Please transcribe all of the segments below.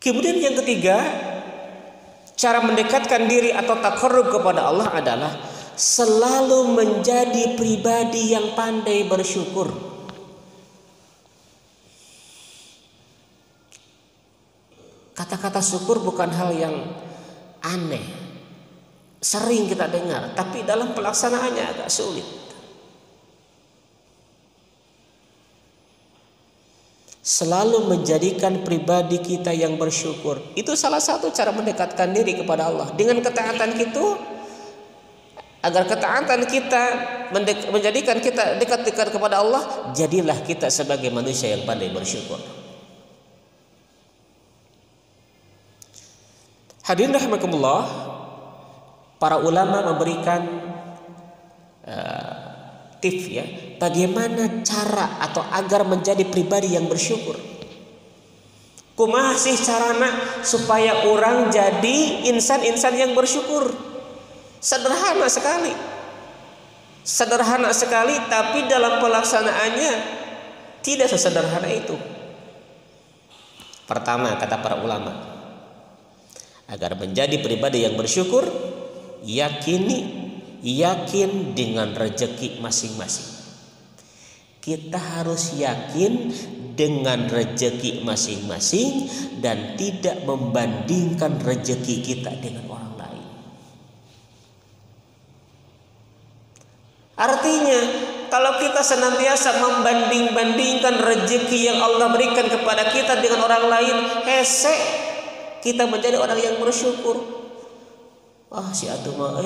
Kemudian yang ketiga, cara mendekatkan diri atau taqarrub kepada Allah adalah selalu menjadi pribadi yang pandai bersyukur. Kata-kata syukur bukan hal yang aneh, sering kita dengar, tapi dalam pelaksanaannya agak sulit. Selalu menjadikan pribadi kita yang bersyukur, itu salah satu cara mendekatkan diri kepada Allah. Dengan ketaatan itu, agar ketaatan kita menjadikan kita dekat-dekat kepada Allah, jadilah kita sebagai manusia yang pandai bersyukur. Hadirin rahimakumullah, para ulama memberikan tips ya, bagaimana cara atau agar menjadi pribadi yang bersyukur. Kumaha sih carana supaya orang jadi insan-insan yang bersyukur? Sederhana sekali. Sederhana sekali, tapi dalam pelaksanaannya tidak sesederhana itu. Pertama, kata para ulama, agar menjadi pribadi yang bersyukur, yakin dengan rezeki masing-masing. Kita harus yakin dengan rezeki masing-masing dan tidak membandingkan rezeki kita dengan orang lain. Artinya, kalau kita senantiasa membanding-bandingkan rezeki yang Allah berikan kepada kita dengan orang lain, kita menjadi orang yang bersyukur. Wah, si atuh mah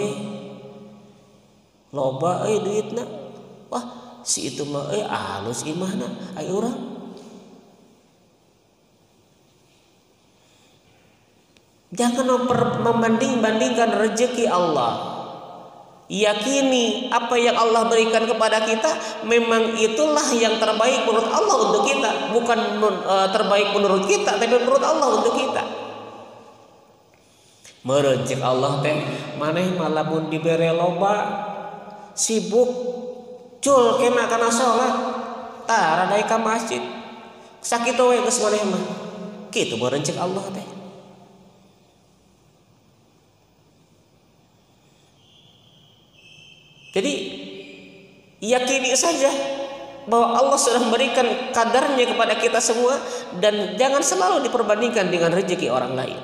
loba duitna. Wah, si itu mah alus imahna ai urang. Jangan membanding-bandingkan rezeki Allah. Yakini apa yang Allah berikan kepada kita memang itulah yang terbaik menurut Allah untuk kita, bukan terbaik menurut kita, tapi menurut Allah untuk kita. Merencik Allah teh maneh malamun dibere loba sibuk cul kena kana salat tah rada ka masjid sakitu we geus maneh mah kitu merencik Allah teh. Jadi yakini saja bahwa Allah sudah memberikan kadarnya kepada kita semua, dan jangan selalu diperbandingkan dengan rezeki orang lain.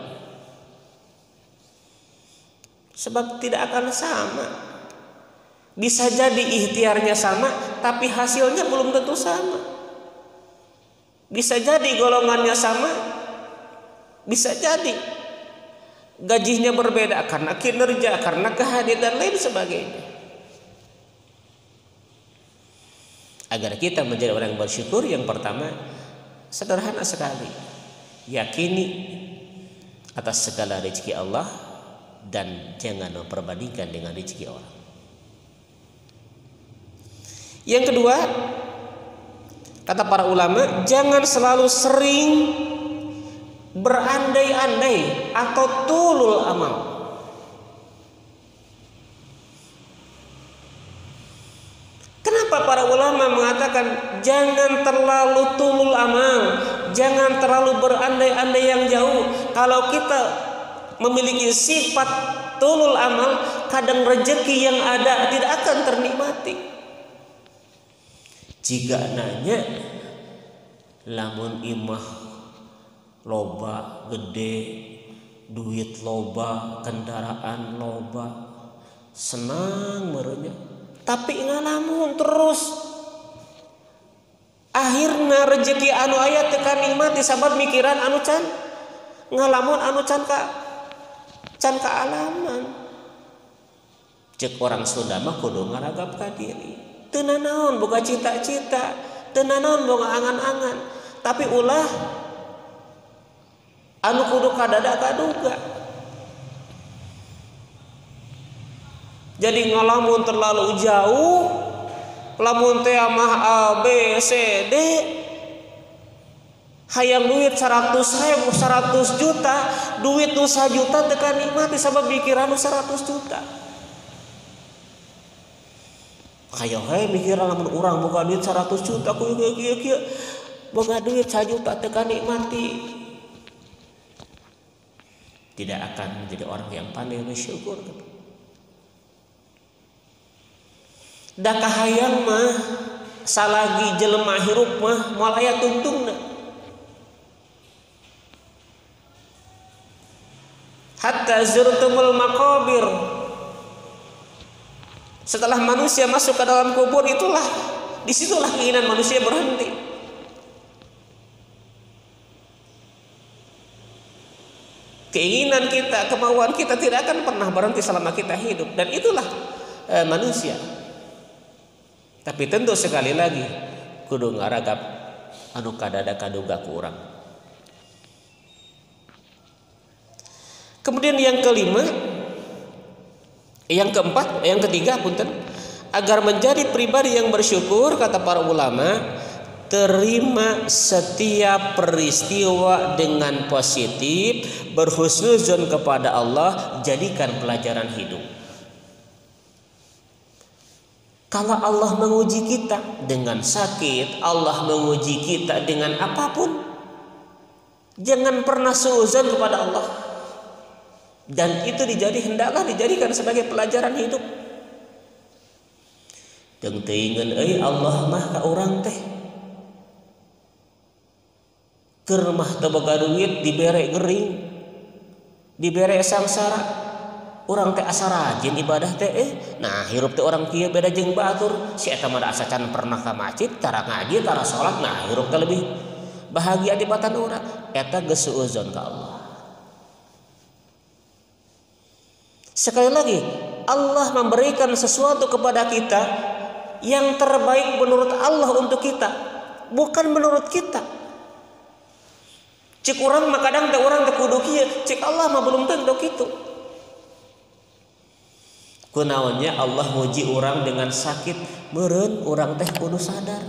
Sebab tidak akan sama. Bisa jadi ikhtiarnya sama, tapi hasilnya belum tentu sama. Bisa jadi golongannya sama, bisa jadi gajinya berbeda karena kinerja, karena kehadiran dan lain sebagainya. Agar kita menjadi orang yang bersyukur, yang pertama sederhana sekali, yakini atas segala rezeki Allah dan jangan memperbandingkan dengan rezeki orang. Yang kedua, kata para ulama, jangan selalu sering berandai-andai atau tulul amal. Kenapa para ulama mengatakan jangan terlalu tulul amal, jangan terlalu berandai-andai yang jauh? Kalau kita memiliki sifat tulul amal, kadang rezeki yang ada tidak akan ternikmati. Jika nanya lamun imah loba gede, duit loba, kendaraan loba, senang merenya, tapi ngalamun terus akhirna rezeki anu aya teu kanikmati sabab mikiran anu can ngalamun anu can kaalaman. Cek orang Sunda mah kudu ngaragap ka diri. Teu nanaon boga cita-cita, teu nanaon boga angan-angan, tapi ulah anu kudu kadada kaduga. Jadi ngalamun terlalu jauh, lamun teh mah A B C D, hayang duit 100.000, 100 juta, duit nu 1 juta teu kanikmati sabab pikiran nu 100 juta. Hayo he mikiran lamun urang boga duit 100 juta ku kieu boga duit 1 juta teu kanikmati. tidak akan menjadi orang yang pandai bersyukur. Da kahayang mah salagi jelema hirup mah moal aya tungtungna. Hatta zurtumul maqabir. Setelah manusia masuk ke dalam kubur, disitulah keinginan manusia berhenti. Keinginan kita, kemauan kita tidak akan pernah berhenti selama kita hidup, dan itulah manusia. Tapi tentu sekali lagi kudu ngaragap anu kadada kaduga ku urang. Kemudian yang ketiga punten, agar menjadi pribadi yang bersyukur, kata para ulama, terima setiap peristiwa dengan positif, berhusnuzon kepada Allah, jadikan pelajaran hidup. Kalau Allah menguji kita dengan sakit, Allah menguji kita dengan apapun, jangan pernah suuzon kepada Allah. Dan itu hendaklah dijadikan sebagai pelajaran hidup. Jeung teu ingeun euy Allah mah ka urang teh keur mah teu boga duit dibere gering, dibere sangsara, urang teh asa rajin ibadah teh nah hirup teh urang kieu beda jeung batur, si eta mah asa can pernah ka masjid, tara ngaji, tara salat, nah hirup teh lebih bahagia di batan urang, eta geus suuzon ka Allah. Sekali lagi, Allah memberikan sesuatu kepada kita yang terbaik menurut Allah untuk kita, bukan menurut kita. Cik urang mah kadang teh urang teh kudu kieu, cik Allah mah belum tentu kitu. Kunaonnya Allah nguji urang dengan sakit, meureun urang teh kudu sadar.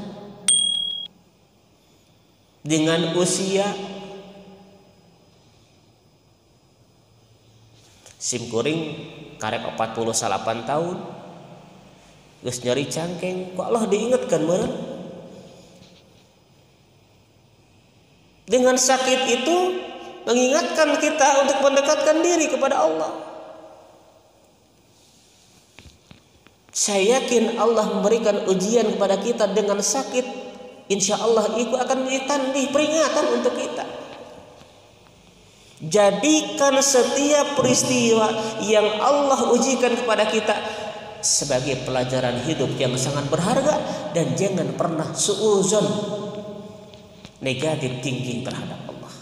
Dengan usia simkuring karek 48 tahun geus nyeri cangkeng, kok Allah diingatkan meureun. Dengan sakit itu mengingatkan kita untuk mendekatkan diri kepada Allah. Saya yakin Allah memberikan ujian kepada kita dengan sakit, insya Allah itu akan menjadi tandih peringatan untuk kita. Jadikan setiap peristiwa yang Allah ujikan kepada kita sebagai pelajaran hidup yang sangat berharga, dan jangan pernah suuzon, negatif thinking terhadap Allah.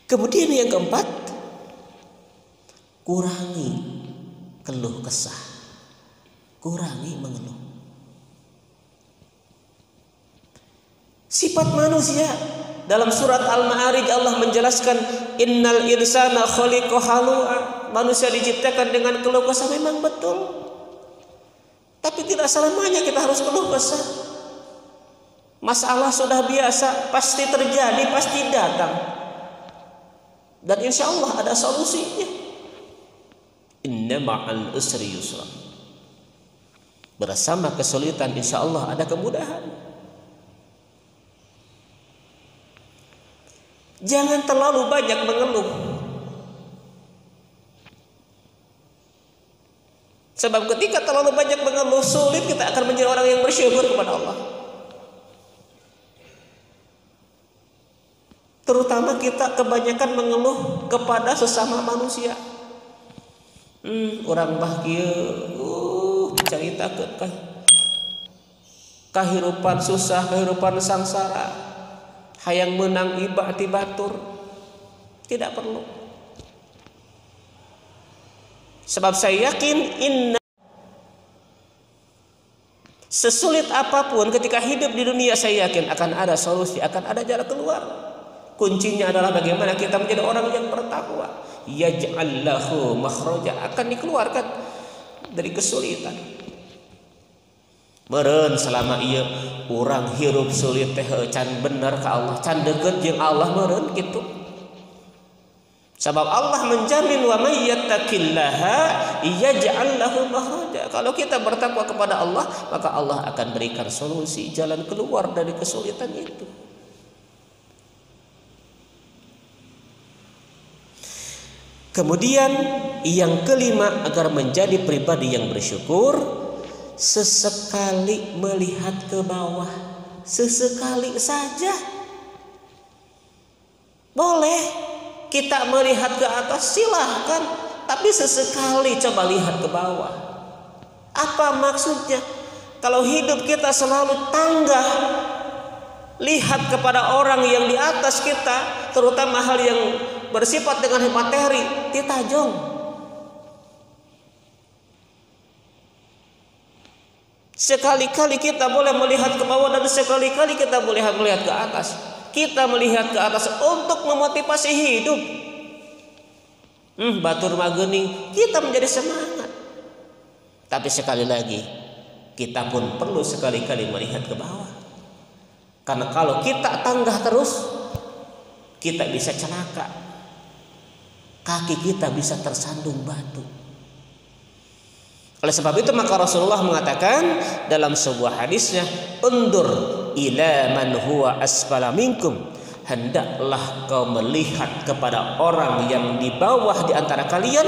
Kemudian yang keempat, kurangi keluh kesah, kurangi mengeluh. Sifat manusia dalam surat Al-Ma'arij Allah menjelaskan innal insana khuliqa halu'a, manusia diciptakan dengan keluh kesah, memang betul. Tapi tidak selamanya kita harus keluh kesah. Masalah sudah biasa, pasti terjadi, pasti datang. Dan insya Allah ada solusinya. Inna ma'al usri yusra. Bersama kesulitan insya Allah ada kemudahan. Jangan terlalu banyak mengeluh. Sebab ketika terlalu banyak mengeluh, sulit kita akan menjadi orang yang bersyukur kepada Allah. Terutama kita kebanyakan mengeluh kepada sesama manusia. Orang bahagia, caritakeun kahirupan susah, kahirupan sangsara, hayang menang iba ti batur. Tidak perlu. Sebab saya yakin sesulit apapun ketika hidup di dunia, saya yakin akan ada solusi, akan ada jalan keluar. Kuncinya adalah bagaimana kita menjadi orang yang bertakwa. Yaj'al lahu makhraja, akan dikeluarkan dari kesulitan. Meureun selama ieu urang hirup sulit teh can bener ka Allah, can deukeut jeung Allah, meureun kitu. Sebab Allah menjamin wa may yattaqillaha yaj'al lahu makhraja. Kalau kita bertakwa kepada Allah, maka Allah akan berikan solusi, jalan keluar dari kesulitan itu. Kemudian yang kelima, agar menjadi pribadi yang bersyukur, sesekali melihat ke bawah, sesekali saja. Boleh kita melihat ke atas, silahkan, tapi sesekali coba lihat ke bawah. Apa maksudnya? Kalau hidup kita selalu tanggah, lihat kepada orang yang di atas kita, terutama hal yang bersifat dengan materi, titajong. Sekali-kali kita boleh melihat ke bawah dan sekali-kali kita boleh melihat ke atas. Kita melihat ke atas untuk memotivasi hidup. Batur magening, kita menjadi semangat. Tapi sekali lagi, kita pun perlu sekali-kali melihat ke bawah. Karena kalau kita tanggah terus, kita bisa celaka. Kaki kita bisa tersandung batu. Oleh sebab itu maka Rasulullah mengatakan dalam sebuah hadisnya, "Undur ila man huwa asfala minkum." Hendaklah kau melihat kepada orang yang di bawah di antara kalian,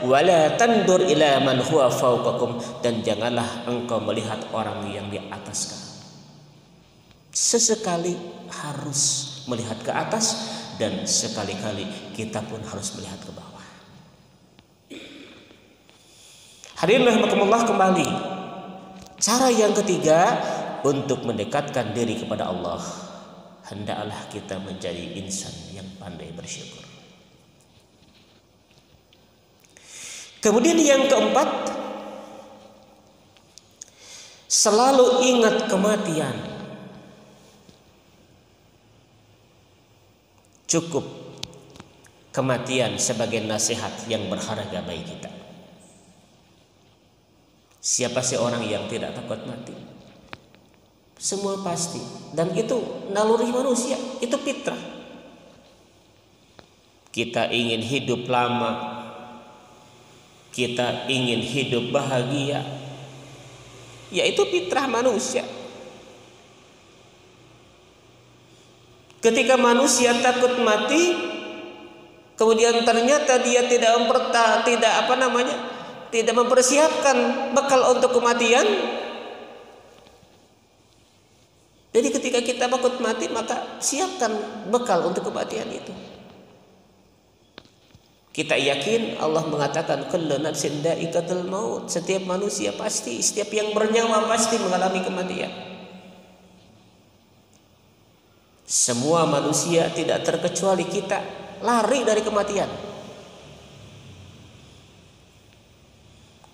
wala tandur ila man huwa fawqakum, dan janganlah engkau melihat orang yang di atas kamu. Sesekali harus melihat ke atas, dan sekali-kali kita pun harus melihat ke bawah. Hadirin rahimakumullah, kembali cara yang ketiga untuk mendekatkan diri kepada Allah, hendaklah kita menjadi insan yang pandai bersyukur. Kemudian yang keempat, selalu ingat kematian. Cukup kematian sebagai nasihat yang berharga bagi kita. Siapa sih orang yang tidak takut mati? Semua pasti, dan itu naluri manusia, itu fitrah. Kita ingin hidup lama, kita ingin hidup bahagia, yaitu fitrah manusia. Ketika manusia takut mati, kemudian ternyata dia tidak mempersiapkan bekal untuk kematian. Jadi ketika kita takut mati, maka siapkan bekal untuk kematian itu. Kita yakin Allah mengatakan kullu nafsin dha'iqatul maut. Setiap manusia pasti, setiap yang bernyawa pasti mengalami kematian. Semua manusia tidak terkecuali kita lari dari kematian.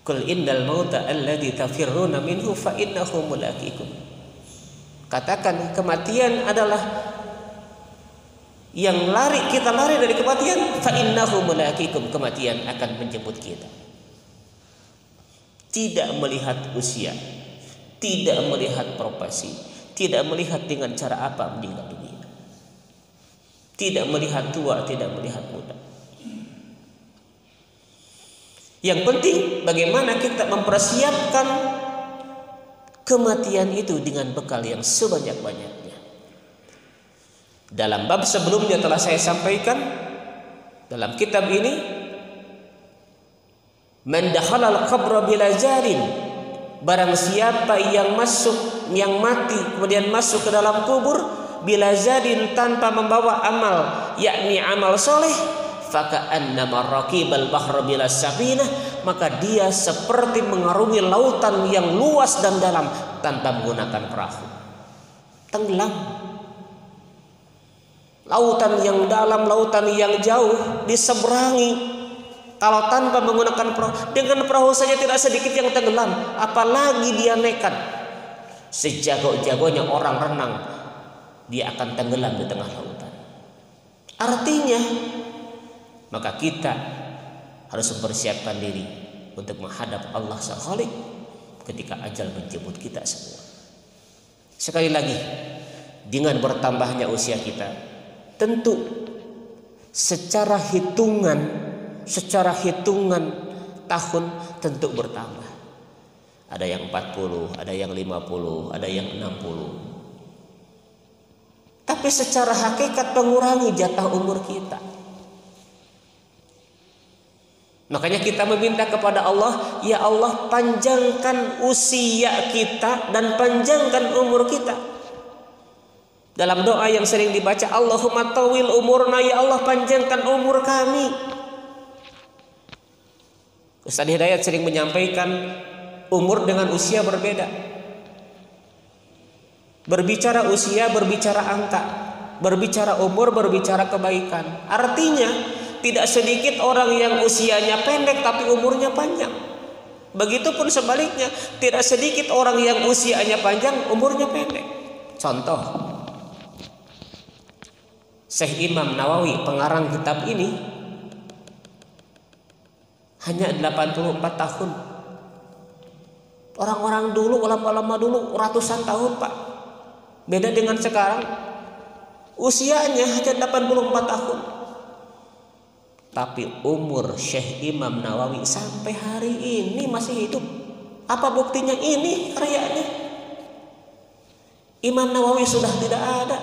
Qul innal mauta alladzi tafirruna minhu fa innahu mulaqikum. Katakan kematian adalah yang kita lari dari kematian, fa innahu mulaqikum, kematian akan menjemput kita. Tidak melihat usia, tidak melihat profesi, tidak melihat dengan cara apa meninggal dunia. Tidak melihat tua, tidak melihat muda. Yang penting bagaimana kita mempersiapkan kematian itu dengan bekal yang sebanyak-banyaknya. Dalam bab sebelumnya telah saya sampaikan dalam kitab ini, man dakhalal qabra bila jarin, barang siapa yang mati kemudian masuk ke dalam kubur bila jarin tanpa membawa amal, yakni amal soleh, faka'annama raqibal bahr bila safinah, maka dia seperti mengarungi lautan yang luas dan dalam tanpa menggunakan perahu. Tenggelam. Lautan yang dalam, lautan yang jauh diseberangi kalau tanpa menggunakan perahu. Dengan perahu saja tidak sedikit yang tenggelam, apalagi dia nekat. Sejago-jagonya orang renang, dia akan tenggelam di tengah lautan. Artinya, maka kita harus mempersiapkan diri untuk menghadap Allah Sang Khalik ketika ajal menjemput kita semua. Sekali lagi, dengan bertambahnya usia kita, tentu secara hitungan tahun tentu bertambah. Ada yang 40, ada yang 50, ada yang 60. Tapi secara hakikat mengurangi jatah umur kita. Makanya kita meminta kepada Allah, ya Allah panjangkan usia kita dan panjangkan umur kita. Dalam doa yang sering dibaca, Allahumma tawil umurna, ya Allah panjangkan umur kami. Ustaz Hidayat sering menyampaikan umur dengan usia berbeda. Berbicara usia, berbicara angka. Berbicara umur, berbicara kebaikan. Artinya tidak sedikit orang yang usianya pendek tapi umurnya panjang. Begitupun sebaliknya, tidak sedikit orang yang usianya panjang umurnya pendek. Contoh, Syekh Imam Nawawi pengarang kitab ini hanya 84 tahun. Orang-orang dulu, ulama-ulama dulu ratusan tahun, Pak. Beda dengan sekarang, usianya hanya 84 tahun. Tapi umur Syekh Imam Nawawi sampai hari ini masih hidup. Apa buktinya? Ini karyanya. Imam Nawawi sudah tidak ada,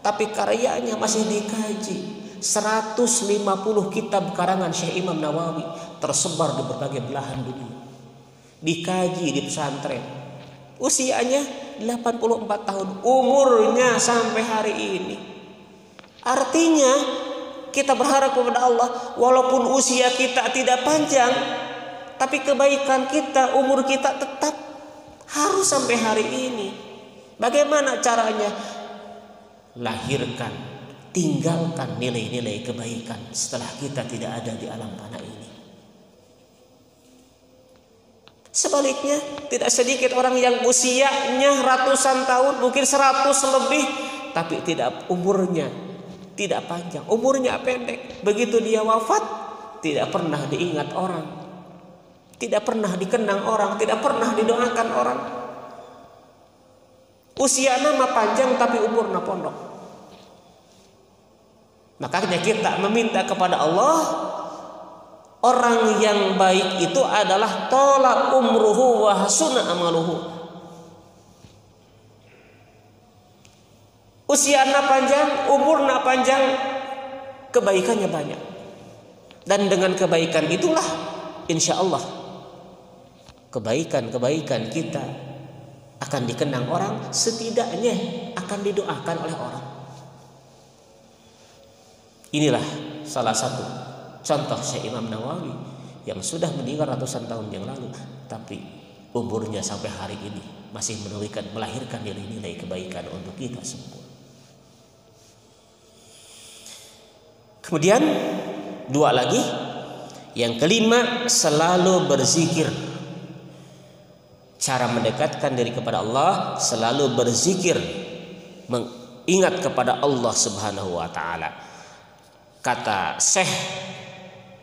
tapi karyanya masih dikaji. 150 kitab karangan Syekh Imam Nawawi tersebar di berbagai belahan dunia. Dikaji di pesantren. Usianya 84 tahun. Umurnya sampai hari ini. Artinya kita berharap kepada Allah, walaupun usia kita tidak panjang, tapi kebaikan kita, umur kita tetap harus sampai hari ini. Bagaimana caranya? Lahirkan, tinggalkan nilai-nilai kebaikan setelah kita tidak ada di alam fana ini. Sebaliknya, tidak sedikit orang yang usianya ratusan tahun, mungkin 100 lebih, tapi tidak umurnya tidak panjang, umurnya pendek. Begitu dia wafat, tidak pernah diingat orang, tidak pernah dikenang orang, tidak pernah didoakan orang. Usia nama panjang tapi umurnya pondok. Makanya kita meminta kepada Allah, orang yang baik itu adalah tola umruhu wa hasuna amaluhu. Usianya panjang, umurnya panjang, kebaikannya banyak. Dan dengan kebaikan itulah insya Allah kebaikan-kebaikan kita akan dikenang orang, setidaknya akan didoakan oleh orang. Inilah salah satu contoh Syekh Imam Nawawi yang sudah meninggal ratusan tahun yang lalu, tapi umurnya sampai hari ini masih melahirkan nilai-nilai kebaikan untuk kita semua. Kemudian dua lagi, yang kelima, selalu berzikir. Cara mendekatkan diri kepada Allah, selalu berzikir, mengingat kepada Allah Subhanahu wa taala. Kata Syekh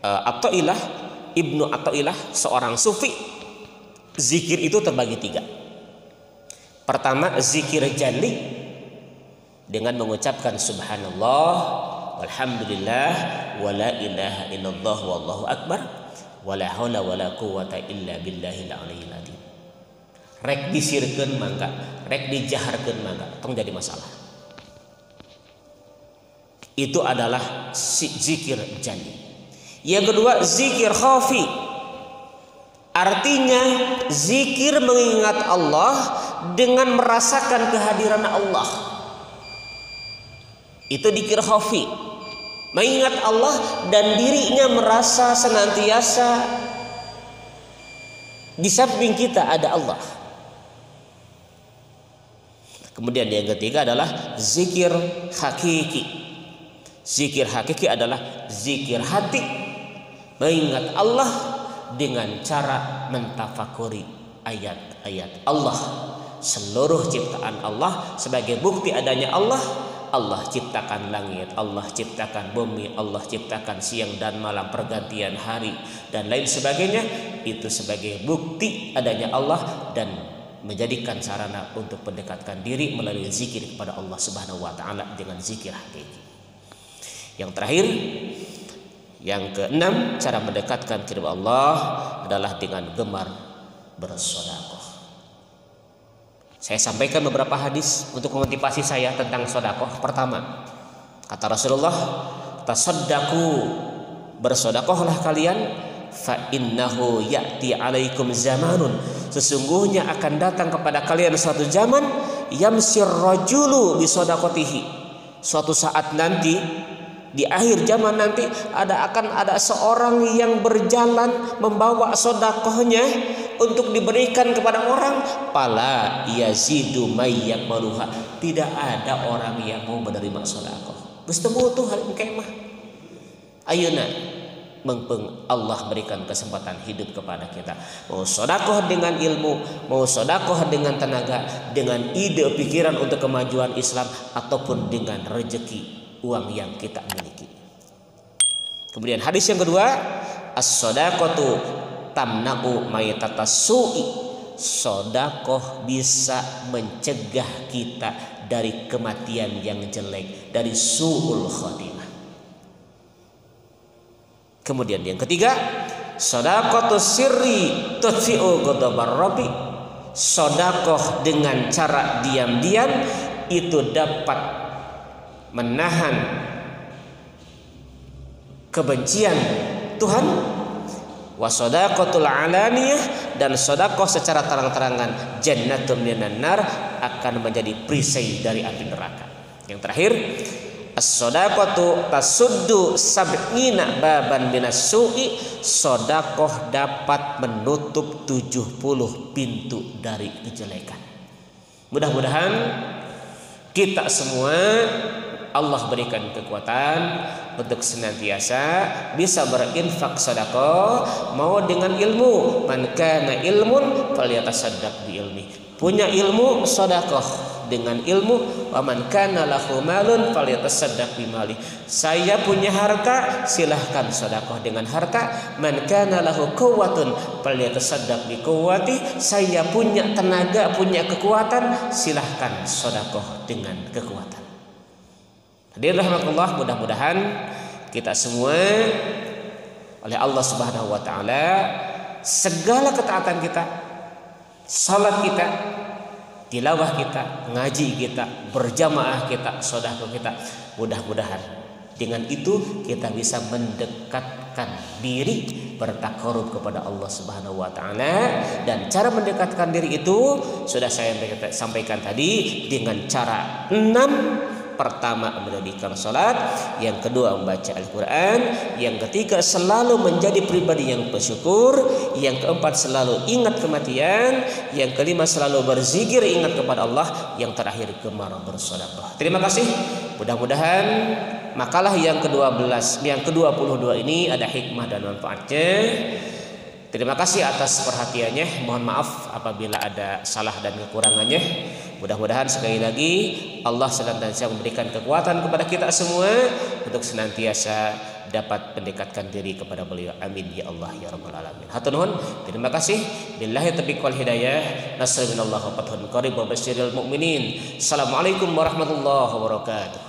Athaillah, Ibnu Athaillah, seorang sufi, zikir itu terbagi 3. Pertama, zikir jali dengan mengucapkan subhanallah, walhamdulillah, wala ilaha illallah, wallahu akbar, wala haula wala quwata illa billahil aliyil azim. Rek disirkeun mangga, rek dijaharkeun mangga, tong jadi masalah. Itu adalah zikir jali. Yang kedua, zikir khafi. Artinya zikir mengingat Allah dengan merasakan kehadiran Allah. Itu zikir khafi. Mengingat Allah dan dirinya merasa senantiasa di samping kita ada Allah. Kemudian yang ketiga adalah zikir hakiki. Zikir hakiki adalah zikir hati, mengingat Allah dengan cara mentafakuri ayat-ayat Allah, seluruh ciptaan Allah sebagai bukti adanya Allah. Allah ciptakan langit, Allah ciptakan bumi, Allah ciptakan siang dan malam, pergantian hari dan lain sebagainya. Itu sebagai bukti adanya Allah dan menjadikan sarana untuk mendekatkan diri melalui zikir kepada Allah Subhanahu wa taala dengan zikir hakiki. Yang terakhir, yang keenam, cara mendekatkan kepada Allah adalah dengan gemar bersedekah. Saya sampaikan beberapa hadis untuk memotivasi saya tentang sedekah. Pertama, kata Rasulullah, tasaddaqu, bersedekahlah kalian fa innahu ya'ti 'alaikum zamanun, sesungguhnya akan datang kepada kalian suatu zaman, yamsir rajulu bi shadaqatihi, suatu saat nanti di akhir zaman nanti akan ada seorang yang berjalan membawa sedekahnya untuk diberikan kepada orang, pala yazidu may yaqbaluha, tidak ada orang yang mau menerima sedekah. Geus teu butuh hal engke mah. Ayeuna mengpeng Allah berikan kesempatan hidup kepada kita, mau sedekah dengan ilmu, mau sedekah dengan tenaga, dengan ide pikiran untuk kemajuan Islam, ataupun dengan rezeki uang yang kita miliki. Kemudian hadis yang kedua, as-shadaqatu tamna'u maytatas su'i, sedekah bisa mencegah kita dari kematian yang jelek, dari su'ul khatimah. Kemudian yang ketiga, shadaqatu sirri tudfi'u ghadabar rabbi, sedekah dengan cara diam-diam itu dapat menahan kebencian Tuhan. Wa shadaqatul alaniyah, dan sedekah secara terang-terangan, jannatun minan nar, akan menjadi perisai dari api neraka. Yang terakhir, as-shadaqatu tasuddu sab'ina baban minas su'i, sedekah dapat menutup 70 pintu dari kejelekan. Mudah-mudahan kita semua Allah berikan kekuatan untuk senantiasa bisa berinfak sedekah, mau dengan ilmu, man kana ilmun falyatasaddaq bi ilmi, punya ilmu sedekah dengan ilmu, wa man kana lahu malun falyatasaddaq bi mali, saya punya harta silahkan sedekah dengan harta, man kana lahu quwwatun falyatasaddaq bi quwwati, saya punya tenaga, punya kekuatan, silahkan sedekah dengan kekuatan. Hadirin rahimakumullah, mudah-mudahan kita semua oleh Allah Subhanahu wa taala segala ketaatan kita, salat kita, tilawah kita, ngaji kita, berjamaah kita, sedekah kita, mudah-mudahan dengan itu kita bisa mendekatkan diri, bertakarub kepada Allah Subhanahu wa taala. Dan cara mendekatkan diri itu sudah saya sampaikan tadi dengan cara 6. Pertama, mendirikan salat, yang kedua membaca Al-Quran, yang ketiga selalu menjadi pribadi yang bersyukur, yang keempat selalu ingat kematian, yang kelima selalu berzikir ingat kepada Allah, yang terakhir gemar bersedekah. Terima kasih. Mudah-mudahan makalah yang ke-12, yang ke-22 ini ada hikmah dan manfaatnya. Terima kasih atas perhatiannya. Mohon maaf apabila ada salah dan kekurangannya. Mudah-mudahan sekali lagi Allah senantiasa memberikan kekuatan kepada kita semua untuk senantiasa dapat mendekatkan diri kepada beliau. Amin ya Allah ya rabbal alamin. Hatur nuhun. Terima kasih. Billahi taufiq wal hidayah. Nasrullah wa fathun qarib wa basyiril mu'minin. Assalamualaikum warahmatullahi wabarakatuh.